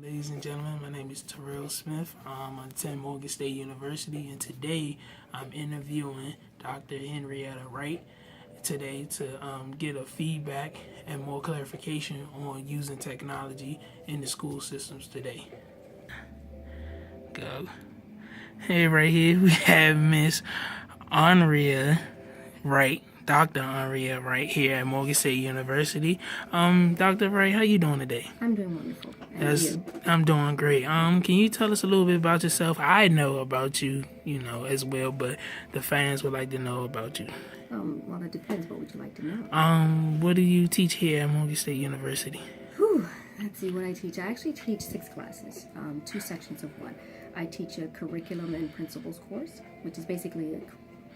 Ladies and gentlemen, my name is Terrell Smith. I attend Morgan State University, and today I'm interviewing Dr. Henrietta Wright today to get a feedback and more clarification on using technology in the school systems today. Go. Hey, right here we have Miss Henrietta Wright. Dr. Henrietta Wright here at Morgan State University. Dr. Wright, how you doing today? I'm doing wonderful. And I'm doing great. Can you tell us a little bit about yourself? I know about you, as well, but the fans would like to know about you. Well, it depends. What would you like to know? What do you teach here at Morgan State University? Let's see what I teach. I actually teach 6 classes, 2 sections of one. I teach a curriculum and principles course, which is basically a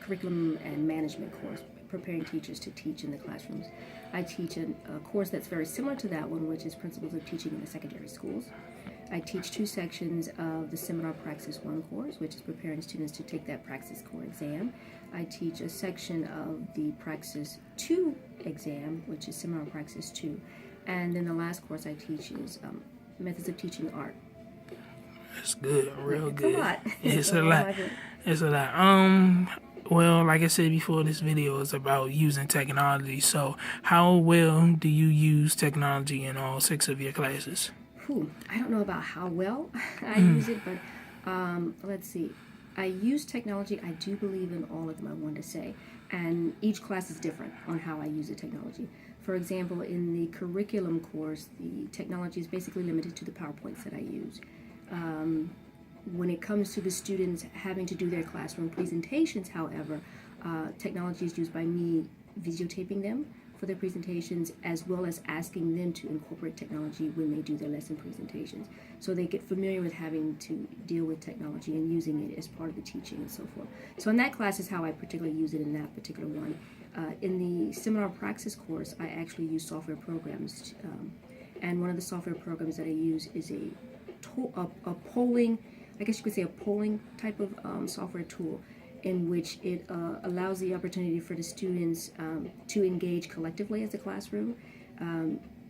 curriculum and management course, preparing teachers to teach in the classrooms. I teach a course that's very similar to that one, which is Principles of Teaching in the Secondary Schools. I teach 2 sections of the Seminar Praxis 1 course, which is preparing students to take that Praxis Core exam. I teach a section of the Praxis 2 exam, which is Seminar Praxis 2. And then the last course I teach is Methods of Teaching Art. That's good, real good. It's a lot. It's a lot. It's a lot. Well, like I said before, this video is about using technology. So how well do you use technology in all 6 of your classes? I don't know about how well I use it, but let's see. I use technology. I do believe in all of them, I want to say. And each class is different on how I use the technology. For example, in the curriculum course, the technology is basically limited to the PowerPoints that I use. When it comes to the students having to do their classroom presentations, however, technology is used by me videotaping them for their presentations, as well as asking them to incorporate technology when they do their lesson presentations. So they get familiar with having to deal with technology and using it as part of the teaching and so forth. So in that class is how I particularly use it in that particular one. In the Seminar Praxis course, I actually use software programs. And one of the software programs that I use is a polling, I guess you could say a polling type of software tool, in which it allows the opportunity for the students to engage collectively as a classroom,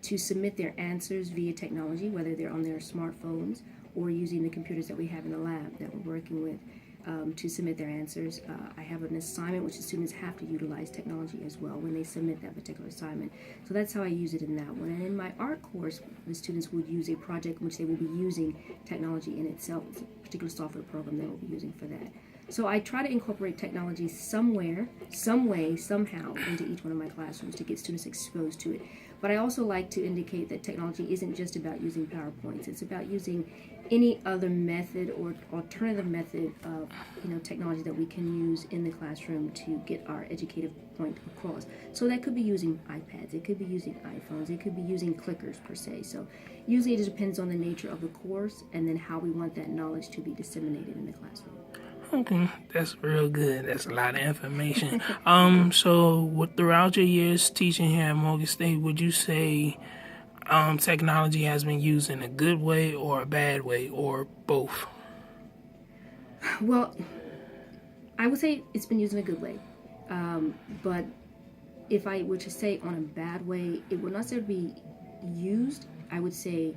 to submit their answers via technology, whether they're on their smartphones or using the computers that we have in the lab that we're working with, to submit their answers. I have an assignment which the students have to utilize technology as well when they submit that particular assignment. So that's how I use it in that one. And in my art course, the students would use a project in which they will be using technology in itself. It's a particular software program they will be using for that. So I try to incorporate technology somewhere, some way, somehow into each one of my classrooms to get students exposed to it. But I also like to indicate that technology isn't just about using PowerPoints. It's about using any other method or alternative method of technology that we can use in the classroom to get our educative point across. So that could be using iPads, it could be using iPhones, it could be using clickers per se. So usually it depends on the nature of the course and then how we want that knowledge to be disseminated in the classroom. Okay, that's real good. That's a lot of information. So throughout your years teaching here at Morgan State, would you say technology has been used in a good way or a bad way, or both? Well, I would say it's been used in a good way. But if I were to say on a bad way, it would not necessarily be used. I would say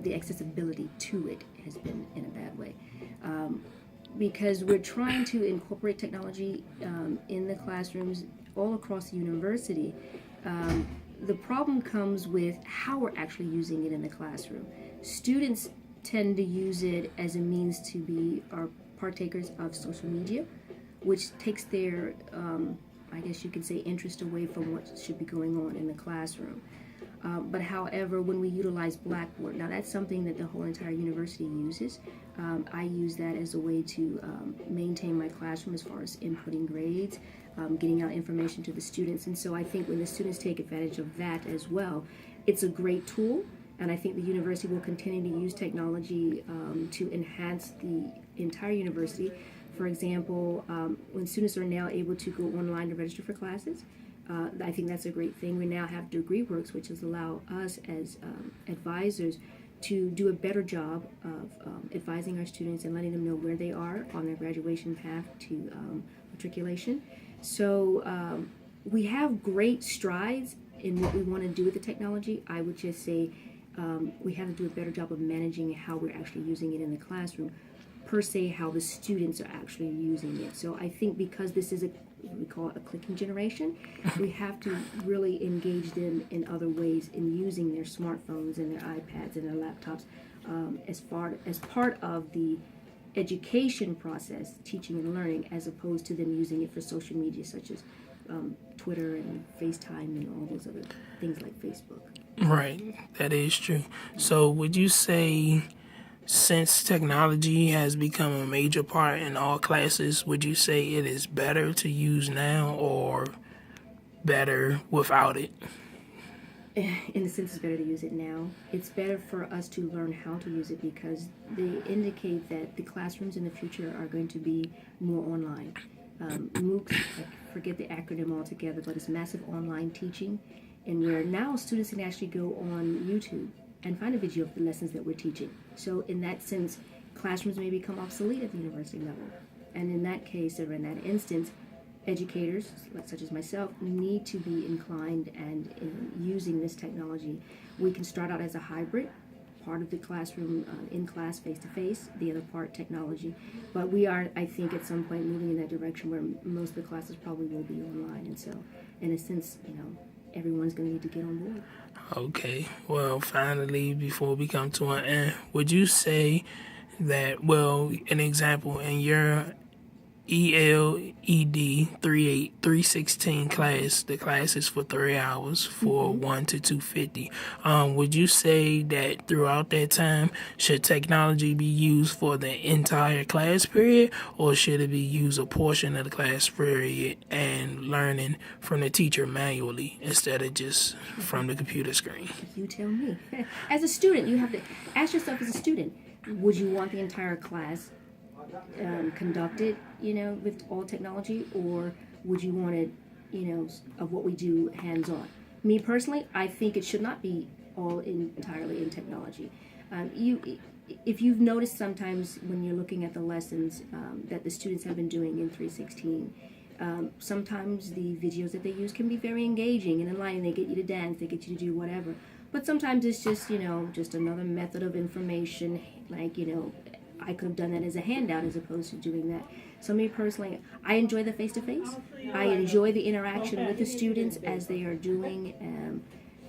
the accessibility to it has been in a bad way. Because we're trying to incorporate technology in the classrooms all across the university. The problem comes with how we're actually using it in the classroom. Students tend to use it as a means to be our partakers of social media, which takes their, I guess you could say, interest away from what should be going on in the classroom. But however, when we utilize Blackboard, now that's something that the whole entire university uses. I use that as a way to maintain my classroom as far as inputting grades, getting out information to the students. And so I think when the students take advantage of that as well, it's a great tool. And I think the university will continue to use technology to enhance the entire university. For example, when students are now able to go online to register for classes, I think that's a great thing. We now have DegreeWorks, which has allowed us as advisors to do a better job of advising our students and letting them know where they are on their graduation path to matriculation. So we have great strides in what we want to do with the technology. I would just say we have to do a better job of managing how we're actually using it in the classroom, per se, how the students are actually using it. So I think because this is we call it a clicking generation, we have to really engage them in other ways in using their smartphones and their iPads and their laptops as part of the education process, teaching and learning, as opposed to them using it for social media such as Twitter and FaceTime and all those other things like Facebook. Right, that is true. So would you say, since technology has become a major part in all classes, would you say it is better to use now or better without it? In the sense, it's better to use it now. It's better for us to learn how to use it because they indicate that the classrooms in the future are going to be more online. MOOCs, I forget the acronym altogether, but it's massive online teaching, and where now students can actually go on YouTube and find a video of the lessons that we're teaching. So in that sense, classrooms may become obsolete at the university level. And in that case, or in that instance, educators, such as myself, need to be inclined and in using this technology. We can start out as a hybrid, part of the classroom, in class, face-to-face, the other part technology. But we are, I think, at some point moving in that direction where most of the classes probably will be online. And so, in a sense, everyone's going to need to get on board. Okay, well, finally, before we come to an end, would you say that, well, an example, in your ELED 316 class, the class is for 3 hours for 1 to 250. Would you say that throughout that time, should technology be used for the entire class period, or should it be used a portion of the class period and learning from the teacher manually instead of just from the computer screen? You tell me. As a student, you have to ask yourself, as a student, would you want the entire class conducted, with all technology, or would you want it, of what we do hands-on? Me personally, I think it should not be all entirely in technology. If you've noticed sometimes when you're looking at the lessons that the students have been doing in 316, sometimes the videos that they use can be very engaging and enlightening. They get you to dance, they get you to do whatever. But sometimes it's just, just another method of information, like, I could have done that as a handout as opposed to doing that. So me personally, I enjoy the face-to-face. I enjoy the interaction with the students as they are doing,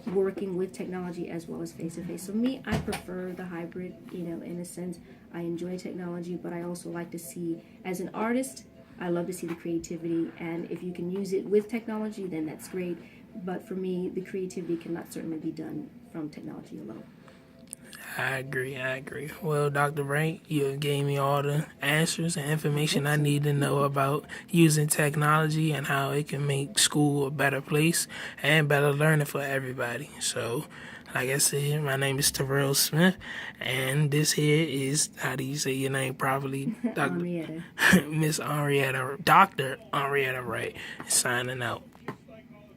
working with technology as well as face-to-face. So me, I prefer the hybrid, in a sense. I enjoy technology, but I also like to see, as an artist, I love to see the creativity. And if you can use it with technology, then that's great. But for me, the creativity cannot certainly be done from technology alone. I agree. Well, Dr. Wright, you gave me all the answers and information I need to know about using technology and how it can make school a better place and better learning for everybody. So, like I said, my name is Terrell Smith, and this here is, how do you say your name properly? Henrietta. Miss Henrietta, Dr. Henrietta Wright, signing out.